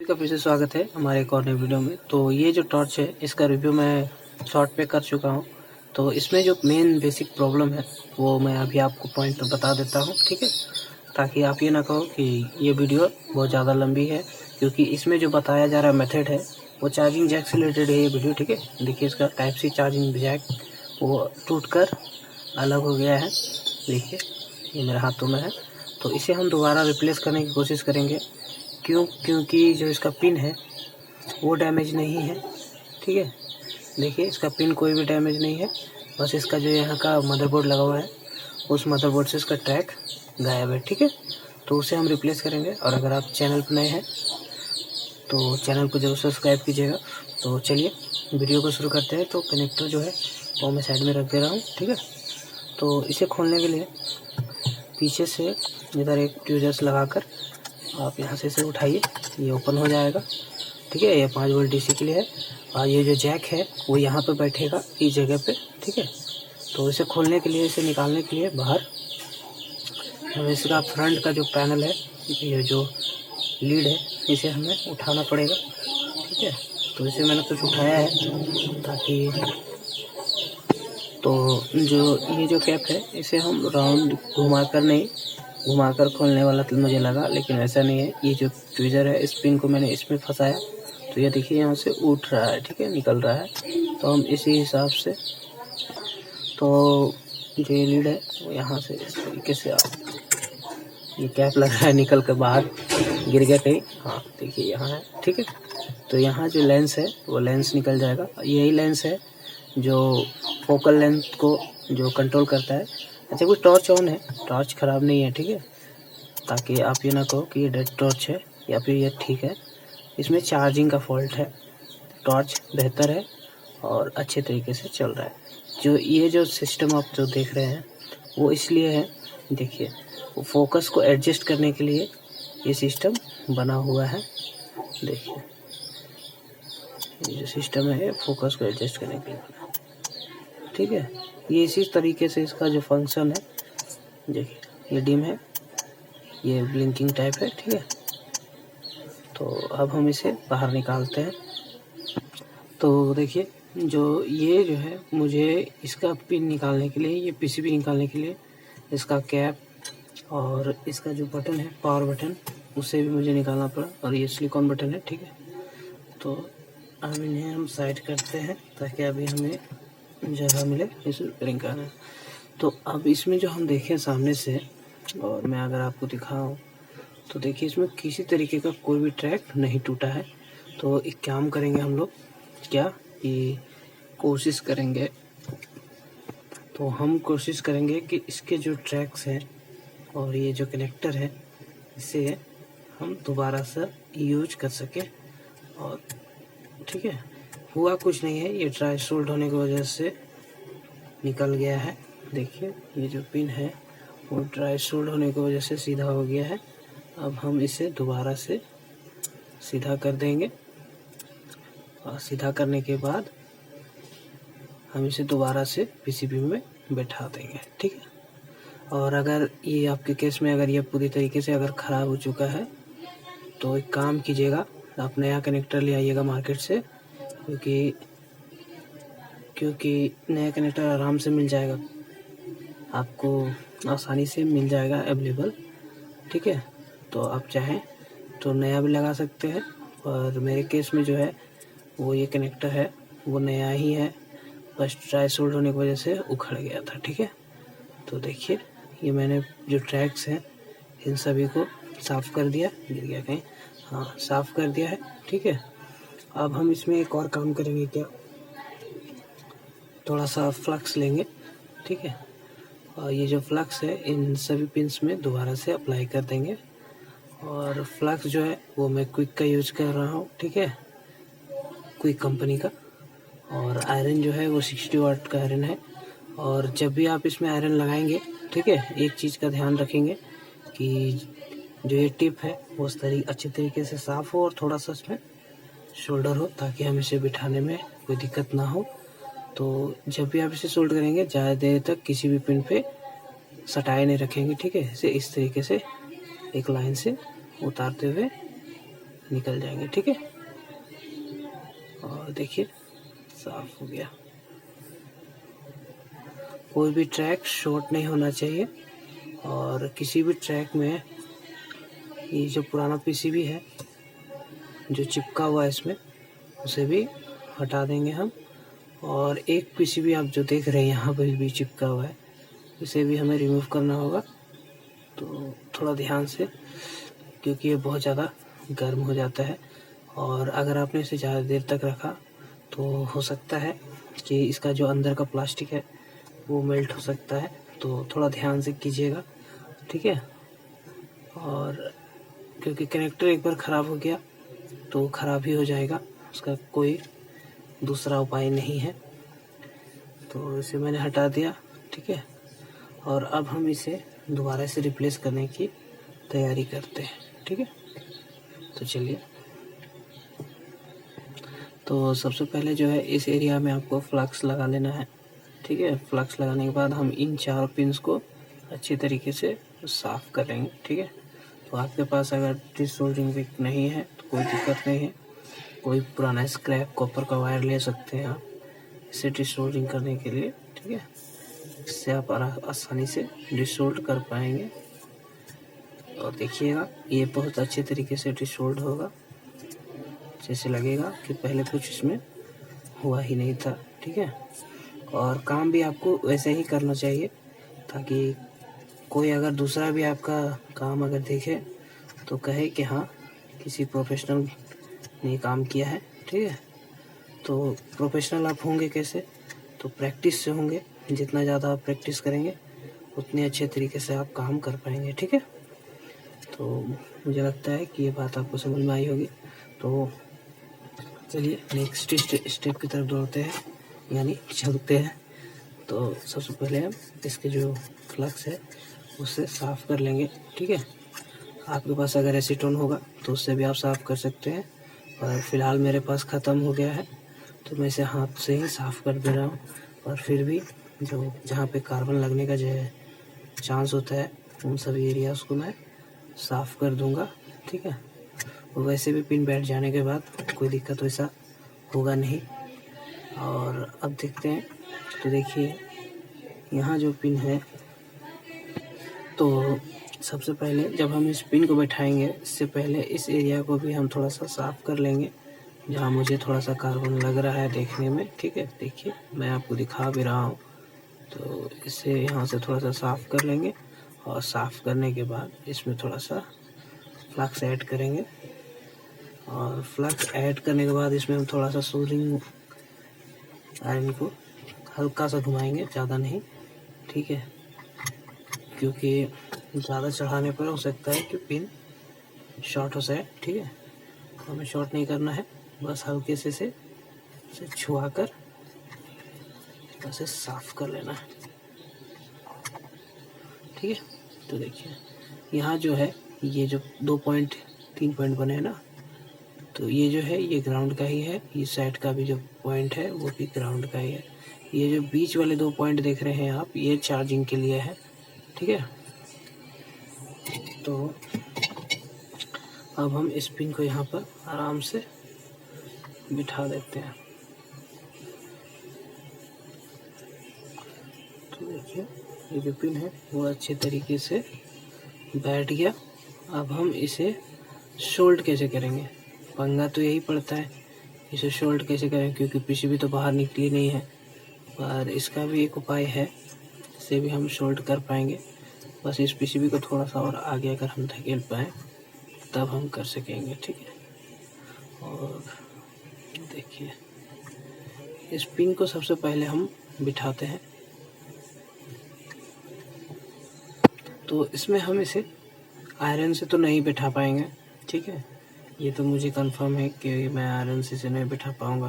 का फिर से स्वागत है हमारे एक और नई वीडियो में। तो ये जो टॉर्च है इसका रिव्यू मैं शॉर्ट पे कर चुका हूँ। तो इसमें जो मेन बेसिक प्रॉब्लम है वो मैं अभी आपको पॉइंट बता देता हूँ, ठीक है, ताकि आप ये ना कहो कि ये वीडियो बहुत ज़्यादा लंबी है, क्योंकि इसमें जो बताया जा रहा मेथड है वो चार्जिंग जैक से रिलेटेड है ये वीडियो, ठीक है। देखिए इसका टाइप सी चार्जिंग जैक वो टूट कर अलग हो गया है, देखिए ये मेरे हाथों में है। तो इसे हम दोबारा रिप्लेस करने की कोशिश करेंगे, क्योंकि जो इसका पिन है वो डैमेज नहीं है, ठीक है। देखिए इसका पिन कोई भी डैमेज नहीं है, बस इसका जो यहाँ का मदरबोर्ड लगा हुआ है उस मदरबोर्ड से इसका ट्रैक गायब है, ठीक है। तो उसे हम रिप्लेस करेंगे। और अगर आप चैनल पर नए हैं तो चैनल को जरूर सब्सक्राइब कीजिएगा। तो चलिए वीडियो को शुरू करते हैं। तो कनेक्टर जो है वो मैं साइड में रख दे रहा हूँ, ठीक है। तो इसे खोलने के लिए पीछे से इधर एक ट्यूजर्स लगाकर आप यहाँ से इसे उठाइए, ये ओपन हो जाएगा, ठीक है। ये 5 वोल्ट डीसी के लिए है और ये जो जैक है वो यहाँ पे बैठेगा इस जगह पे, ठीक है। तो इसे खोलने के लिए, इसे निकालने के लिए बाहर हमें इसका फ्रंट का जो पैनल है, ये जो लीड है, इसे हमें उठाना पड़ेगा, ठीक है। तो इसे मैंने कुछ उठाया है ताकि तो जो ये जो कैप है इसे हम राउंड घुमाकर खोलने वाला तो मुझे लगा, लेकिन ऐसा नहीं है। ये जो ट्विजर है इस पिन को मैंने इसमें फंसाया, तो ये देखिए यहाँ से उठ रहा है, ठीक है, निकल रहा है। तो हम इसी हिसाब से, तो जो ये लीड है वो यहाँ से इस तरीके से ये कैप लग रहा है, निकल कर बाहर गिर गया कहीं, हाँ देखिए यहाँ है, ठीक है। तो यहाँ जो लेंस है वो लेंस निकल जाएगा। यही लेंस है जो फोकल लेंथ को जो कंट्रोल करता है। अच्छा कुछ टॉर्च ऑन है, टॉर्च ख़राब नहीं है, ठीक है, ताकि आप ये ना कहो कि ये डेड टॉर्च है या फिर ये ठीक है। इसमें चार्जिंग का फॉल्ट है। टॉर्च बेहतर है और अच्छे तरीके से चल रहा है। जो ये जो सिस्टम आप जो देख रहे हैं वो इसलिए है, देखिए वो फोकस को एडजस्ट करने के लिए ये सिस्टम बना हुआ है। देखिए ये जो सिस्टम है फोकस को एडजस्ट करने के लिए बना है, ठीक है। ये इसी तरीके से इसका जो फंक्शन है, देखिए ये डिम है, ये ब्लिंकिंग टाइप है, ठीक है। तो अब हम इसे बाहर निकालते हैं। तो देखिए जो है मुझे इसका पिन निकालने के लिए, ये पीसीबी निकालने के लिए इसका कैप और इसका जो बटन है पावर बटन उसे भी मुझे निकालना पड़ा, और ये सिलिकॉन बटन है, ठीक है। तो अब इन्हें हम साइड करते हैं ताकि अभी हमें जगह मिले इस रिंग का। तो अब इसमें जो हम देखें सामने से, और मैं अगर आपको दिखाऊं तो देखिए इसमें किसी तरीके का कोई भी ट्रैक नहीं टूटा है। तो एक काम करेंगे हम लोग, क्या कि कोशिश करेंगे, तो हम कोशिश करेंगे कि इसके जो ट्रैक्स हैं और ये जो कनेक्टर है इसे हम दोबारा से यूज कर सके। और ठीक है, हुआ कुछ नहीं है, ये ड्राई सोल्ड होने की वजह से निकल गया है। देखिए ये जो पिन है वो ड्राई सोल्ड होने की वजह से सीधा हो गया है। अब हम इसे दोबारा से सीधा कर देंगे, और सीधा करने के बाद हम इसे दोबारा से पीसीबी में बैठा देंगे, ठीक है। और अगर ये आपके केस में अगर ये पूरी तरीके से अगर ख़राब हो चुका है तो एक काम कीजिएगा, आप नया कनेक्टर ले आइएगा मार्केट से, क्योंकि नया कनेक्टर आराम से मिल जाएगा आपको, आसानी से मिल जाएगा अवेलेबल, ठीक है। तो आप चाहें तो नया भी लगा सकते हैं, और मेरे केस में जो है वो ये कनेक्टर है वो नया ही है, बस ड्राई सोल्ड होने की वजह से उखड़ गया था, ठीक है। तो देखिए ये मैंने जो ट्रैक्स हैं इन सभी को साफ़ कर दिया, गिर गया कहीं, हाँ साफ़ कर दिया है, ठीक है। अब हम इसमें एक और काम करेंगे, क्या थोड़ा सा फ्लक्स लेंगे, ठीक है, और ये जो फ्लक्स है इन सभी पिंस में दोबारा से अप्लाई कर देंगे। और फ्लक्स जो है वो मैं क्विक का यूज कर रहा हूँ, ठीक है, क्विक कंपनी का। और आयरन जो है वो 60 वाट का आयरन है। और जब भी आप इसमें आयरन लगाएंगे, ठीक है, एक चीज़ का ध्यान रखेंगे कि जो ये टिप है वो अच्छे तरीके से साफ़ हो और थोड़ा सा इसमें शोल्डर हो, ताकि हम इसे बिठाने में कोई दिक्कत ना हो। तो जब भी आप इसे सोल्ड करेंगे ज़्यादा देर तक किसी भी पिन पे सटाए नहीं रखेंगे, ठीक है। इसे इस तरीके से एक लाइन से उतारते हुए निकल जाएंगे। ठीक है, और देखिए साफ हो गया। कोई भी ट्रैक शॉर्ट नहीं होना चाहिए, और किसी भी ट्रैक में ये जो पुराना पीसीबी है जो चिपका हुआ है इसमें, उसे भी हटा देंगे हम। और एक पीसीबी आप जो देख रहे हैं यहाँ पर भी चिपका हुआ है, इसे भी हमें रिमूव करना होगा। तो थोड़ा ध्यान से, क्योंकि ये बहुत ज़्यादा गर्म हो जाता है, और अगर आपने इसे ज़्यादा देर तक रखा तो हो सकता है कि इसका जो अंदर का प्लास्टिक है वो मेल्ट हो सकता है। तो थोड़ा ध्यान से कीजिएगा। ठीक है, और क्योंकि कनेक्टर एक बार ख़राब हो गया तो ख़राब ही हो जाएगा, उसका कोई दूसरा उपाय नहीं है। तो इसे मैंने हटा दिया। ठीक है, और अब हम इसे दोबारा से रिप्लेस करने की तैयारी करते हैं। ठीक है, तो चलिए। तो सबसे पहले जो है इस एरिया में आपको फ्लक्स लगा लेना है। ठीक है, फ्लक्स लगाने के बाद हम इन 4 पिन्स को अच्छी तरीके से साफ़ कर लेंगे। ठीक है, तो आपके पास अगर डिसोल्डरिंग विक नहीं है तो कोई दिक्कत नहीं है, कोई पुराना स्क्रैप कॉपर का वायर ले सकते हैं आप इसे डिसोल्डरिंग करने के लिए। ठीक है, इससे आप आसानी से डिसोल्ड कर पाएंगे। और देखिएगा ये बहुत अच्छे तरीके से डिसोल्ड होगा, जैसे लगेगा कि पहले कुछ इसमें हुआ ही नहीं था। ठीक है, और काम भी आपको वैसे ही करना चाहिए, ताकि कोई अगर दूसरा भी आपका काम अगर देखे तो कहे कि हाँ किसी प्रोफेशनल ने काम किया है। ठीक है, तो प्रोफेशनल आप होंगे कैसे? तो प्रैक्टिस से होंगे। जितना ज़्यादा आप प्रैक्टिस करेंगे उतने अच्छे तरीके से आप काम कर पाएंगे। ठीक है, तो मुझे लगता है कि ये बात आपको समझ में आई होगी। तो चलिए नेक्स्ट स्टेप की तरफ दौड़ते हैं, यानी चलते हैं। तो सबसे पहले हम इसके जो फ्लक्स है उससे साफ़ कर लेंगे। ठीक है, आपके पास अगर एसीटोन होगा तो उससे भी आप साफ़ कर सकते हैं, और फ़िलहाल मेरे पास ख़त्म हो गया है तो मैं इसे हाथ से ही साफ़ कर दे रहा हूँ। और फिर भी जो जहाँ पे कार्बन लगने का जो चांस होता है उन सभी एरियाज़ को मैं साफ़ कर दूँगा। ठीक है, वैसे भी पिन बैठ जाने के बाद कोई दिक्कत वैसा होगा नहीं। और अब देखते हैं। तो देखिए यहाँ जो पिन है, तो सबसे पहले जब हम इस पिन को बैठाएंगे इससे पहले इस एरिया को भी हम थोड़ा सा साफ़ कर लेंगे, जहाँ मुझे थोड़ा सा कार्बन लग रहा है देखने में। ठीक है, देखिए मैं आपको दिखा भी रहा हूँ। तो इसे यहाँ से थोड़ा सा साफ़ कर लेंगे, और साफ़ करने के बाद इसमें थोड़ा सा फ्लक्स ऐड करेंगे, और फ्लक्स ऐड करने के बाद इसमें हम थोड़ा सा सोल्डरिंग आयरन को हल्का सा घुमाएंगे, ज़्यादा नहीं। ठीक है, क्योंकि ज़्यादा चढ़ाने पर हो सकता है कि पिन शॉर्ट हो जाए। ठीक है, हमें शॉर्ट नहीं करना है, बस हल्के से इसे छुआ कर इसे साफ़ कर लेना है। ठीक है, तो देखिए यहाँ जो है ये जो 3 पॉइंट बने हैं ना, तो ये जो है ये ग्राउंड का ही है। ये साइड का भी जो पॉइंट है वो भी ग्राउंड का ही है। ये जो बीच वाले 2 पॉइंट देख रहे हैं आप, ये चार्जिंग के लिए है। ठीक है, तो अब हम इस पिन को यहाँ पर आराम से बिठा देते हैं। तो देखिए ये जो पिन है वो अच्छे तरीके से बैठ गया। अब हम इसे सोल्ड कैसे करेंगे, पंगा तो यही पड़ता है इसे सोल्ड कैसे करें, क्योंकि पीसीबी तो बाहर निकली नहीं है। पर इसका भी एक उपाय है, इसे भी हम सोल्ड कर पाएंगे। बस इस पीसीबी को थोड़ा सा और आगे अगर हम धकेल पाएँ तब हम कर सकेंगे। ठीक है, और देखिए इस पिन को सबसे पहले हम बिठाते हैं। तो इसमें हम इसे आयरन से तो नहीं बिठा पाएंगे। ठीक है, ये तो मुझे कंफर्म है कि मैं आयरन से इसे नहीं बिठा पाऊँगा,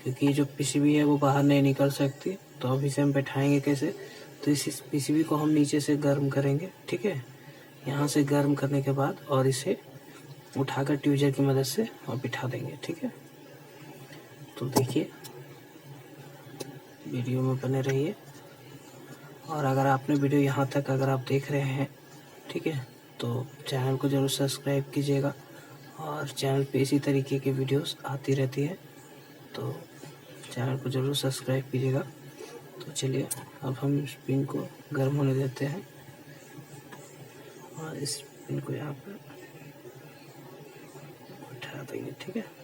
क्योंकि जो पीसीबी है वो बाहर नहीं निकल सकती। तो अब इसे हम बैठाएंगे कैसे? तो इस पीसीबी को हम नीचे से गर्म करेंगे। ठीक है, यहाँ से गर्म करने के बाद और इसे उठाकर ट्यूजर की मदद से और बिठा देंगे। ठीक है, तो देखिए वीडियो में बने रहिए, और अगर आपने वीडियो यहाँ तक अगर आप देख रहे हैं, ठीक है, तो चैनल को ज़रूर सब्सक्राइब कीजिएगा और चैनल पे इसी तरीके की वीडियोस आती रहती है, तो चैनल को ज़रूर सब्सक्राइब कीजिएगा। तो चलिए अब हम इस पिन को गर्म होने देते हैं और इस पिन को यहाँ पर उठा देंगे, ठीक है।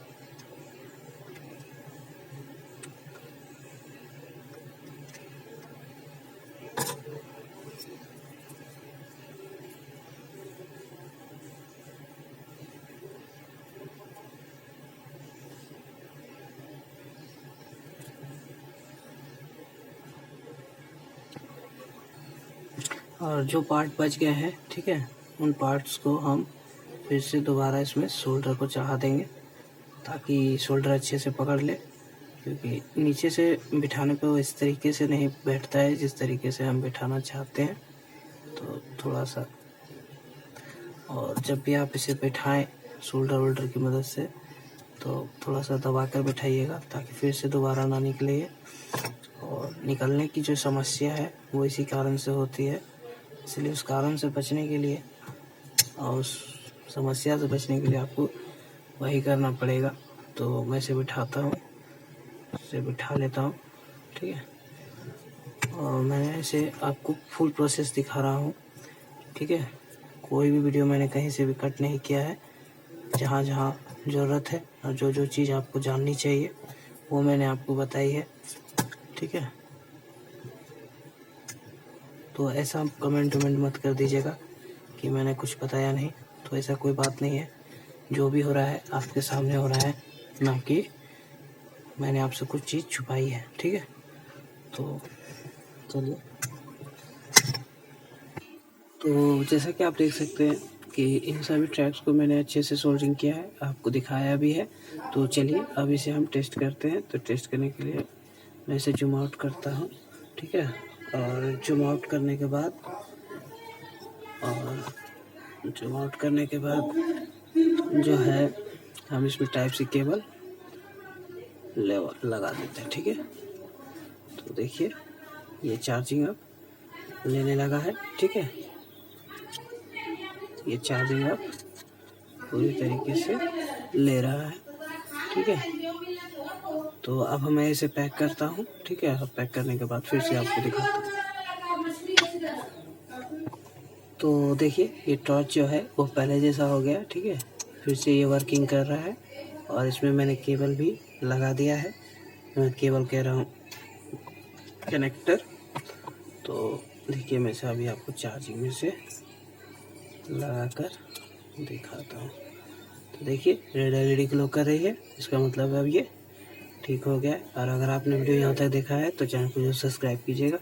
और जो पार्ट बच गए हैं, ठीक है, उन पार्ट्स को हम फिर से दोबारा इसमें शोल्डर को चढ़ा देंगे ताकि शोल्डर अच्छे से पकड़ ले, क्योंकि नीचे से बिठाने पे वो इस तरीके से नहीं बैठता है जिस तरीके से हम बिठाना चाहते हैं। तो थोड़ा सा, और जब भी आप इसे बिठाएं शोल्डर वोल्डर की मदद से, तो थोड़ा सा दबा कर बिठाइएगा ताकि फिर से दोबारा ना निकले। और निकलने की जो समस्या है वो इसी कारण से होती है, इसलिए उस कारण से बचने के लिए और उस समस्या से बचने के लिए आपको वही करना पड़ेगा। तो मैं इसे बिठाता हूँ, इसे बिठा लेता हूँ, ठीक है। और मैं इसे आपको फुल प्रोसेस दिखा रहा हूँ, ठीक है। कोई भी वीडियो मैंने कहीं से भी कट नहीं किया है। जहाँ जहाँ ज़रूरत है और जो जो चीज़ आपको जाननी चाहिए वो मैंने आपको बताई है, ठीक है। तो ऐसा कमेंट मत कर दीजिएगा कि मैंने कुछ बताया नहीं, तो ऐसा कोई बात नहीं है। जो भी हो रहा है आपके सामने हो रहा है, ना कि मैंने आपसे कुछ चीज़ छुपाई है, ठीक है। तो चलिए, तो जैसा कि आप देख सकते हैं कि इन सभी ट्रैक्स को मैंने अच्छे से सोल्डरिंग किया है, आपको दिखाया भी है। तो चलिए अब इसे हम टेस्ट करते हैं। तो टेस्ट करने के लिए मैं इसे जूम आउट करता हूँ, ठीक है। और जूम आउट करने के बाद जो है हम इसमें टाइप सी केबल लगा देते हैं, ठीक है। तो देखिए ये चार्जिंग अब लेने लगा है, ठीक है। ये चार्जिंग अब पूरी तरीके से ले रहा है, ठीक है। तो अब मैं इसे पैक करता हूँ, ठीक है। अब पैक करने के बाद फिर से आपको दिखाता हूँ। तो देखिए ये टॉर्च जो है वो पहले जैसा हो गया, ठीक है। फिर से ये वर्किंग कर रहा है और इसमें मैंने केबल भी लगा दिया है, केबल कह रहा हूँ, कनेक्टर। तो देखिए मैं इसे अभी आपको चार्जिंग में से लगा कर दिखाता हूँ। तो देखिए रेड LED ग्लो कर रही है, इसका मतलब अब ये ठीक हो गया है। और अगर आपने वीडियो यहाँ तक देखा है तो चैनल को सब्सक्राइब कीजिएगा।